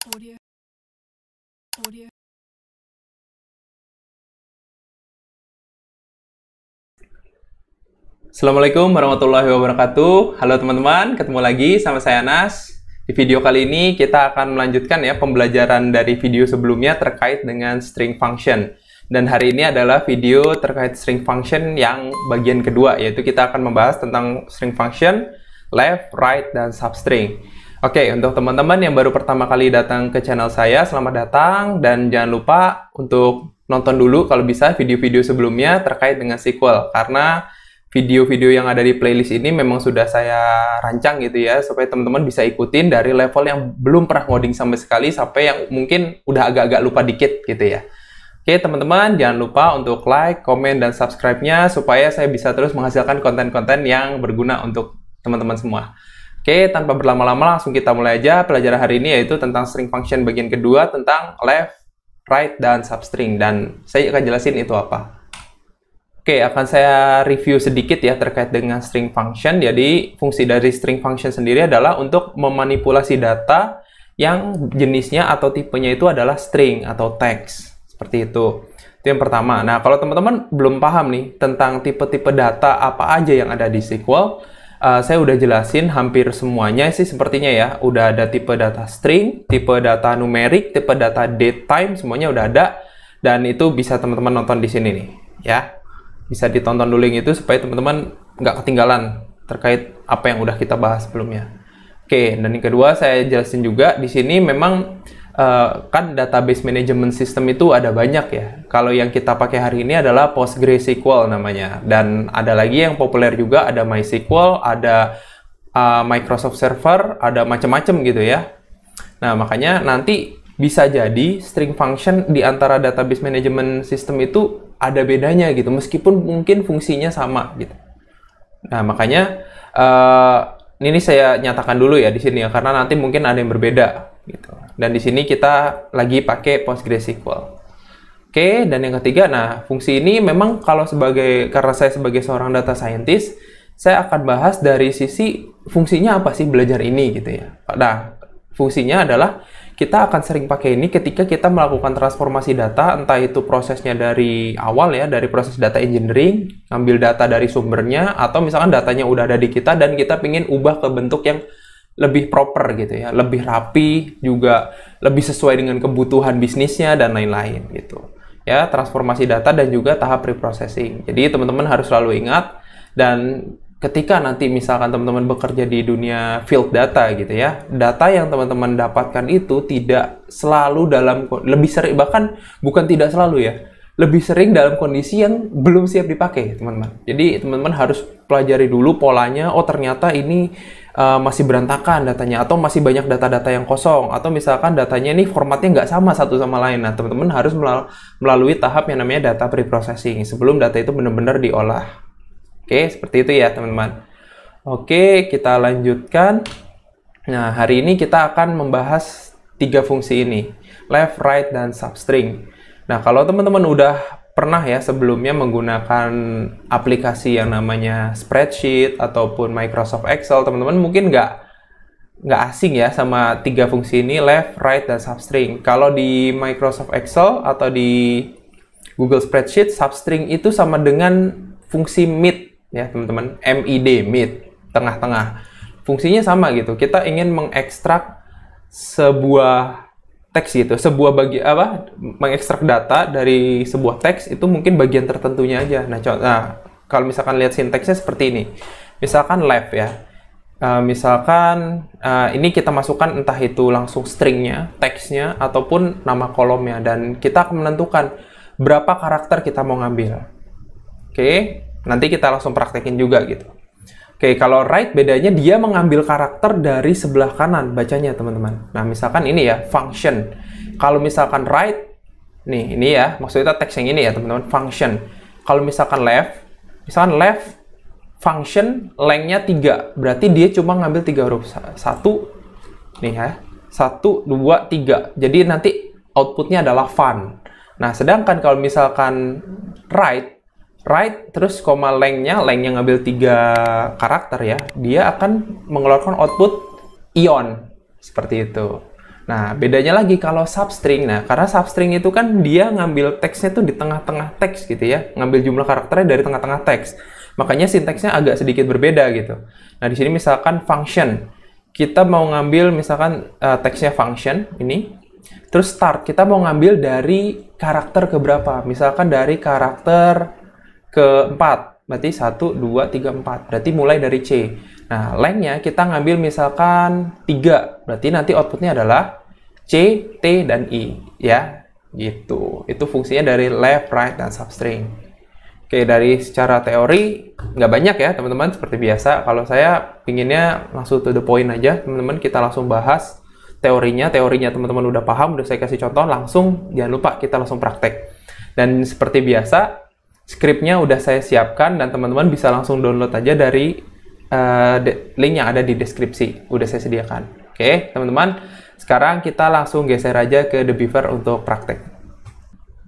Audio. Audio. Assalamualaikum warahmatullahi wabarakatuh. Halo teman-teman, ketemu lagi sama saya Anas. Di video kali ini kita akan melanjutkan ya pembelajaran dari video sebelumnya terkait dengan string function. Dan hari ini adalah video terkait string function yang bagian kedua, yaitu kita akan membahas tentang string function, left, right, dan substring. Oke, untuk teman-teman yang baru pertama kali datang ke channel saya, selamat datang. Dan jangan lupa untuk nonton dulu kalau bisa video-video sebelumnya terkait dengan SQL. Karena video-video yang ada di playlist ini memang sudah saya rancang gitu ya, supaya teman-teman bisa ikutin dari level yang belum pernah ngoding sama sekali sampai yang mungkin udah agak-agak lupa dikit gitu ya. Oke teman-teman, jangan lupa untuk like, komen, dan subscribe-nya supaya saya bisa terus menghasilkan konten-konten yang berguna untuk teman-teman semua. Oke, tanpa berlama-lama langsung kita mulai aja pelajaran hari ini, yaitu tentang string function bagian kedua tentang left, right, dan substring. Dan saya akan jelasin itu apa. Oke, akan saya review sedikit ya terkait dengan string function. Jadi, fungsi dari string function sendiri adalah untuk memanipulasi data yang jenisnya atau tipenya itu adalah string atau teks. Seperti itu. Itu yang pertama. Nah, kalau teman-teman belum paham nih tentang tipe-tipe data apa aja yang ada di SQL, saya udah jelasin hampir semuanya sih sepertinya ya. Udah ada tipe data string, tipe data numerik, tipe data date time, semuanya udah ada. Dan itu bisa teman-teman nonton di sini nih ya. Bisa ditonton dulu yang itu supaya teman-teman nggak ketinggalan terkait apa yang udah kita bahas sebelumnya. Oke, dan yang kedua saya jelasin juga di sini memang kan database management system itu ada banyak ya. Kalau yang kita pakai hari ini adalah PostgreSQL namanya. Dan ada lagi yang populer juga, ada MySQL, ada Microsoft Server, ada macam-macam gitu ya. Nah, makanya nanti bisa jadi string function di antara database management system itu ada bedanya gitu, meskipun mungkin fungsinya sama gitu. Nah, makanya ini saya nyatakan dulu ya di sini ya, karena nanti mungkin ada yang berbeda gitu. Dan di sini kita lagi pakai PostgreSQL. Oke, dan yang ketiga, nah fungsi ini memang karena saya sebagai seorang data scientist, saya akan bahas dari sisi fungsinya apa sih belajar ini gitu ya. Nah, fungsinya adalah kita akan sering pakai ini ketika kita melakukan transformasi data, entah itu prosesnya dari awal ya, dari proses data engineering, ngambil data dari sumbernya, atau misalkan datanya udah ada di kita dan kita ingin ubah ke bentuk yang lebih proper gitu ya, lebih rapi, juga lebih sesuai dengan kebutuhan bisnisnya dan lain-lain gitu. Ya, transformasi data dan juga tahap preprocessing. Jadi teman-teman harus selalu ingat, dan ketika nanti misalkan teman-teman bekerja di dunia field data gitu ya, data yang teman-teman dapatkan itu tidak selalu lebih sering, bahkan bukan tidak selalu ya, lebih sering dalam kondisi yang belum siap dipakai teman-teman. Jadi teman-teman harus pelajari dulu polanya, oh ternyata ini masih berantakan datanya, atau masih banyak data-data yang kosong, atau misalkan datanya ini formatnya nggak sama satu sama lain. Nah, teman-teman harus melalui tahap yang namanya data preprocessing sebelum data itu benar-benar diolah. Oke, seperti itu ya teman-teman. Oke, kita lanjutkan. Nah, hari ini kita akan membahas 3 fungsi ini, left, right, dan substring. Nah, kalau teman-teman udah pernah ya sebelumnya menggunakan aplikasi yang namanya spreadsheet ataupun Microsoft Excel, teman-teman mungkin nggak asing ya sama 3 fungsi ini, left, right, dan substring. Kalau di Microsoft Excel atau di Google Spreadsheet, substring itu sama dengan fungsi mid ya teman-teman, mid, tengah-tengah. Fungsinya sama gitu, kita ingin mengekstrak sebuah teks gitu, mengekstrak data dari sebuah teks itu mungkin bagian tertentunya aja. Nah, kalau misalkan lihat sinteksnya seperti ini, misalkan left ya, ini kita masukkan entah itu langsung stringnya, teksnya, ataupun nama kolomnya, dan kita akan menentukan berapa karakter kita mau ngambil. Oke, nanti kita langsung praktekin juga gitu. Oke, kalau right bedanya dia mengambil karakter dari sebelah kanan bacanya teman-teman. Nah, misalkan ini ya, function. Kalau misalkan right, nih ini ya, maksudnya teks yang ini ya teman-teman, function. Kalau misalkan left function length-nya 3, berarti dia cuma ngambil 3 huruf. 1, nih ya, 1, 2, 3. Jadi nanti outputnya adalah fun. Nah, sedangkan kalau misalkan right terus koma length-nya ngambil 3 karakter ya, dia akan mengeluarkan output ion seperti itu. Nah, bedanya lagi kalau substring. Nah, karena substring itu kan dia ngambil teksnya tuh di tengah-tengah teks gitu ya. Ngambil jumlah karakternya dari tengah-tengah teks. Makanya sinteksnya agak sedikit berbeda gitu. Nah, di sini misalkan function. Kita mau ngambil misalkan teksnya function ini. Terus start, kita mau ngambil dari karakter keberapa? Misalkan dari karakter keempat. Berarti 1, 2, 3, 4. Berarti mulai dari C. Nah, length-nya kita ngambil misalkan 3. Berarti nanti outputnya adalah C, T, dan I. Ya, gitu. Itu fungsinya dari left, right, dan substring. Oke, dari secara teori, nggak banyak ya, teman-teman. Seperti biasa, kalau saya pinginnya langsung to the point aja, teman-teman. Kita langsung bahas teorinya. Teorinya teman-teman udah paham, udah saya kasih contoh. Langsung, jangan lupa, kita langsung praktek. Dan seperti biasa, skripnya udah saya siapkan, dan teman-teman bisa langsung download aja dari link yang ada di deskripsi, udah saya sediakan. Oke, teman-teman, sekarang kita langsung geser aja ke The Beaver untuk praktek.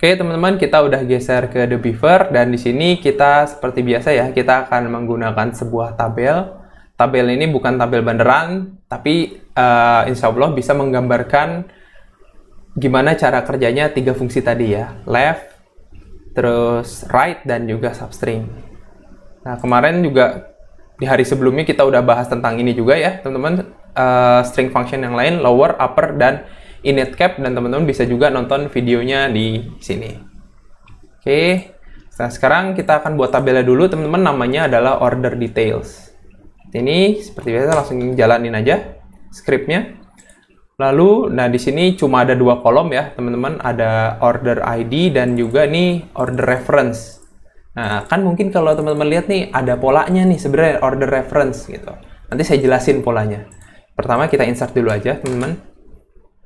Oke, teman-teman, kita udah geser ke The Beaver, dan di sini kita seperti biasa ya, kita akan menggunakan sebuah tabel. Tabel ini bukan tabel beneran, tapi insya Allah bisa menggambarkan gimana cara kerjanya 3 fungsi tadi ya, left, terus right, dan juga substring. Nah, kemarin juga di hari sebelumnya kita udah bahas tentang ini juga ya, teman-teman, string function yang lain, lower, upper, dan init cap, dan teman-teman bisa juga nonton videonya di sini. Oke, nah sekarang kita akan buat tabelnya dulu, teman-teman, namanya adalah order details. Ini seperti biasa langsung jalanin aja scriptnya. Lalu, nah di sini cuma ada 2 kolom ya, teman-teman, ada order ID dan juga nih order reference. Nah, kan mungkin kalau teman-teman lihat nih, ada polanya nih sebenarnya order reference gitu. Nanti saya jelasin polanya. Pertama kita insert dulu aja, teman-teman.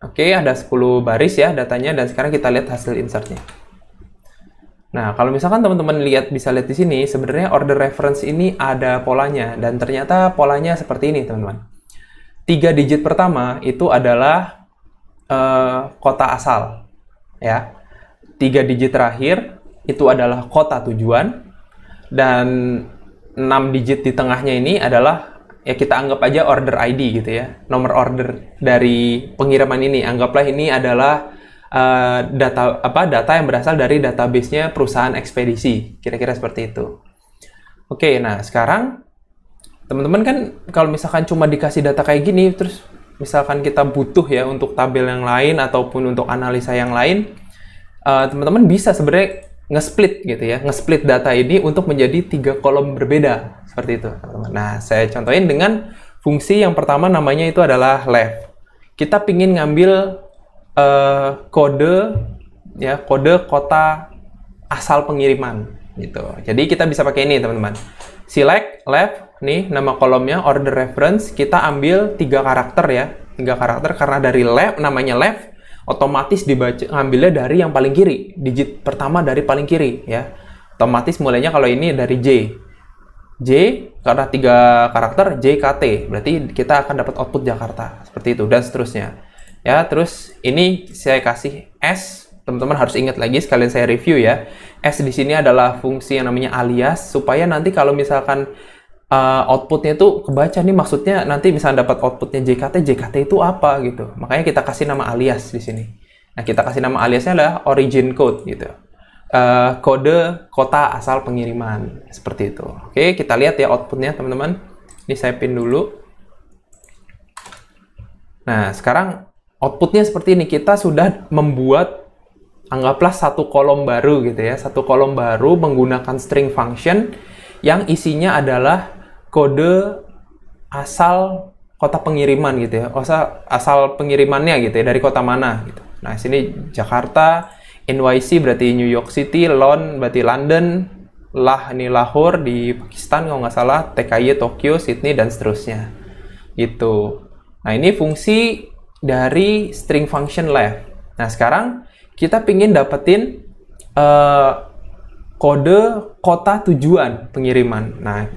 Oke, ada 10 baris ya datanya, dan sekarang kita lihat hasil insertnya. Nah, kalau misalkan teman-teman bisa lihat di sini, sebenarnya order reference ini ada polanya, dan ternyata polanya seperti ini, teman-teman. 3 digit pertama itu adalah kota asal, ya. 3 digit terakhir itu adalah kota tujuan, dan 6 digit di tengahnya ini adalah, ya kita anggap aja order ID gitu ya, nomor order dari pengiriman ini. Anggaplah ini adalah data yang berasal dari database-nya perusahaan ekspedisi, kira-kira seperti itu. Oke, nah sekarang teman-teman kan kalau misalkan cuma dikasih data kayak gini, terus misalkan kita butuh ya untuk tabel yang lain ataupun untuk analisa yang lain, teman-teman bisa sebenarnya nge-split gitu ya, nge-split data ini untuk menjadi 3 kolom berbeda, seperti itu, teman-teman. Nah, saya contohin dengan fungsi yang pertama, namanya itu adalah left. Kita pingin ngambil kode kota asal pengiriman gitu. Jadi kita bisa pakai ini, teman-teman. Select left, nih nama kolomnya order reference, kita ambil 3 karakter ya, 3 karakter, karena dari left, namanya left, otomatis ngambilnya dari yang paling kiri, digit pertama dari paling kiri ya. Otomatis mulainya kalau ini dari J. J karena 3 karakter, JKT. Berarti kita akan dapat output Jakarta. Seperti itu dan seterusnya. Ya, terus ini saya kasih S. Teman-teman harus ingat lagi, sekalian saya review ya. S di sini adalah fungsi yang namanya alias, supaya nanti kalau misalkan outputnya itu kebaca nih, maksudnya nanti misalnya dapat outputnya JKT itu apa gitu. Makanya kita kasih nama alias di sini. Nah, kita kasih nama aliasnya adalah origin code gitu. Kode kota asal pengiriman, seperti itu. Oke, kita lihat ya outputnya, teman-teman. Ini saya pin dulu. Nah, sekarang outputnya seperti ini. Kita sudah membuat, anggaplah 1 kolom baru gitu ya. 1 kolom baru menggunakan string function yang isinya adalah kode asal kota pengiriman gitu ya, asal pengirimannya gitu ya, dari kota mana gitu. Nah, sini Jakarta, NYC berarti New York City, Lon berarti London, ini Lahore di Pakistan kalau nggak salah, TKY Tokyo, Sydney, dan seterusnya gitu. Nah, ini fungsi dari string function left. Nah, sekarang kita pingin dapetin kode kota tujuan pengiriman. Nah,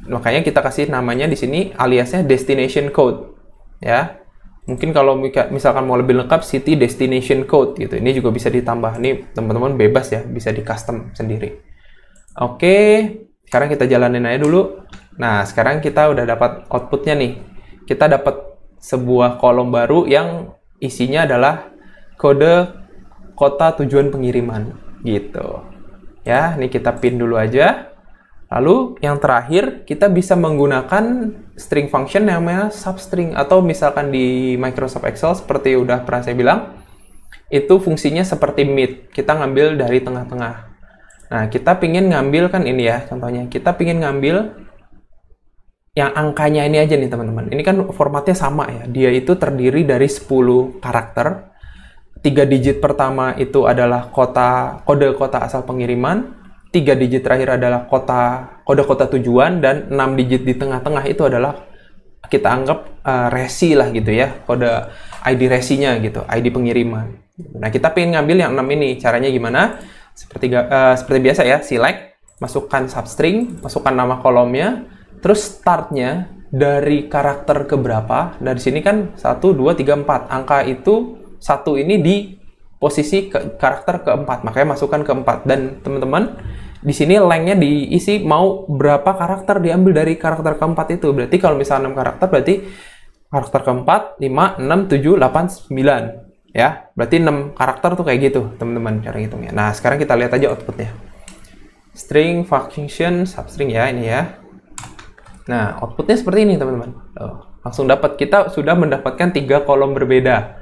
makanya kita kasih namanya di sini aliasnya destination code ya. Mungkin kalau misalkan mau lebih lengkap, city destination code gitu. Ini juga bisa ditambah. Ini teman-teman bebas ya, bisa di custom sendiri. Oke, sekarang kita jalanin aja dulu. Nah, sekarang kita udah dapat outputnya nih. Kita dapat sebuah kolom baru yang isinya adalah kode kota tujuan pengiriman gitu. Ya, ini kita pin dulu aja. Lalu yang terakhir, kita bisa menggunakan string function yang namanya substring, atau misalkan di Microsoft Excel seperti udah pernah saya bilang, itu fungsinya seperti mid. Kita ngambil dari tengah-tengah. Nah, kita pingin ngambil kan ini ya, contohnya. Kita pingin ngambil yang angkanya ini aja nih teman-teman. Ini kan formatnya sama ya. Dia itu terdiri dari 10 karakter. 3 digit pertama itu adalah kode kota asal pengiriman. 3 digit terakhir adalah kode kota tujuan, dan 6 digit di tengah-tengah itu adalah kita anggap resi lah gitu ya, kode ID resinya gitu, ID pengiriman. Nah, kita pengen ngambil yang 6 ini. Caranya gimana? Seperti biasa ya, select, masukkan substring, masukkan nama kolomnya, terus startnya dari karakter keberapa. Dari sini kan 1, 2, 3, 4. Angka itu 1 ini di posisi karakter keempat, makanya masukkan keempat. Dan teman-teman, di sini lengthnya diisi mau berapa karakter diambil dari karakter keempat itu. Berarti kalau misalnya 6 karakter, berarti karakter keempat 5, 6, 7, 8, 9. Ya, berarti 6 karakter tuh kayak gitu, teman-teman, cara ngitungnya. Nah, sekarang kita lihat aja outputnya. String, function, substring ya, ini ya. Nah, outputnya seperti ini, teman-teman. Langsung dapat, kita sudah mendapatkan 3 kolom berbeda.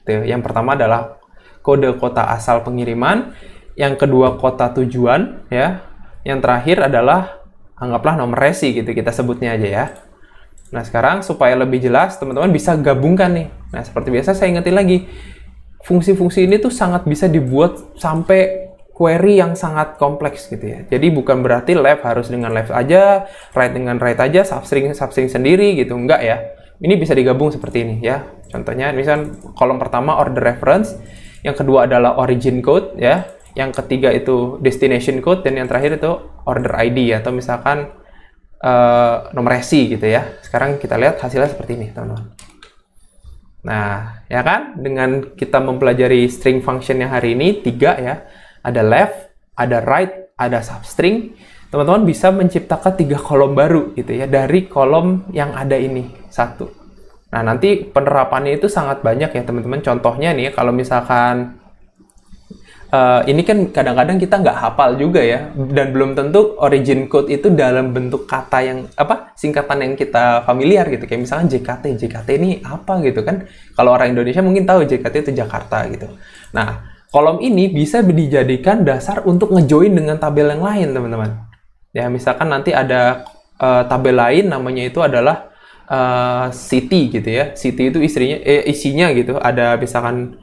Yang pertama adalah kode kota asal pengiriman, yang kedua kota tujuan, ya. Yang terakhir adalah anggaplah nomor resi gitu, kita sebutnya aja ya. Nah, sekarang supaya lebih jelas, teman-teman bisa gabungkan nih. Nah, seperti biasa saya ingetin lagi, fungsi-fungsi ini tuh sangat bisa dibuat sampai query yang sangat kompleks gitu ya. Jadi bukan berarti left harus dengan left aja, right dengan right aja, substring sendiri gitu, enggak ya. Ini bisa digabung seperti ini ya. Contohnya, misalnya kolom pertama order reference, yang kedua adalah origin code ya, yang ketiga itu destination code, dan yang terakhir itu order ID atau misalkan nomor resi gitu ya. Sekarang kita lihat hasilnya seperti ini, teman-teman. Nah, ya kan, dengan kita mempelajari string function yang hari ini 3 ya, ada left, ada right, ada substring, teman-teman bisa menciptakan 3 kolom baru gitu ya dari kolom yang ada ini 1. Nah, nanti penerapannya itu sangat banyak ya teman-teman. Contohnya nih, kalau misalkan ini kan kadang-kadang kita nggak hafal juga ya, dan belum tentu origin code itu dalam bentuk kata yang singkatan yang kita familiar gitu. Kayak misalkan JKT ini apa gitu kan? Kalau orang Indonesia mungkin tahu JKT itu Jakarta gitu. Nah, kolom ini bisa dijadikan dasar untuk ngejoin dengan tabel yang lain, teman-teman. Ya, misalkan nanti ada tabel lain namanya itu adalah city gitu ya. City itu isinya gitu. Ada misalkan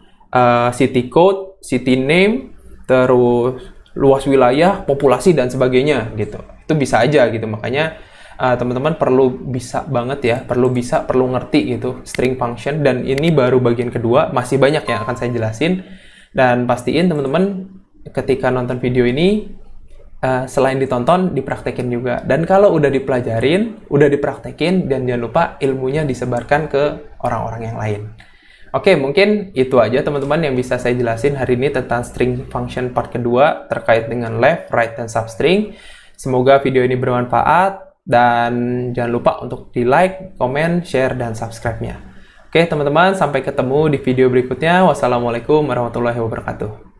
city code, city name, terus luas wilayah, populasi dan sebagainya gitu. Itu bisa aja gitu. Makanya teman-teman perlu ngerti gitu string function, dan ini baru bagian kedua, masih banyak yang akan saya jelasin. Dan pastiin teman-teman ketika nonton video ini selain ditonton, dipraktekin juga. Dan kalau udah dipelajarin, udah dipraktekin, dan jangan lupa ilmunya disebarkan ke orang-orang yang lain. Oke, mungkin itu aja teman-teman yang bisa saya jelasin hari ini tentang string function part kedua terkait dengan left, right, dan substring. Semoga video ini bermanfaat, dan jangan lupa untuk di like, komen, share, dan subscribe-nya. Oke teman-teman, sampai ketemu di video berikutnya. Wassalamualaikum warahmatullahi wabarakatuh.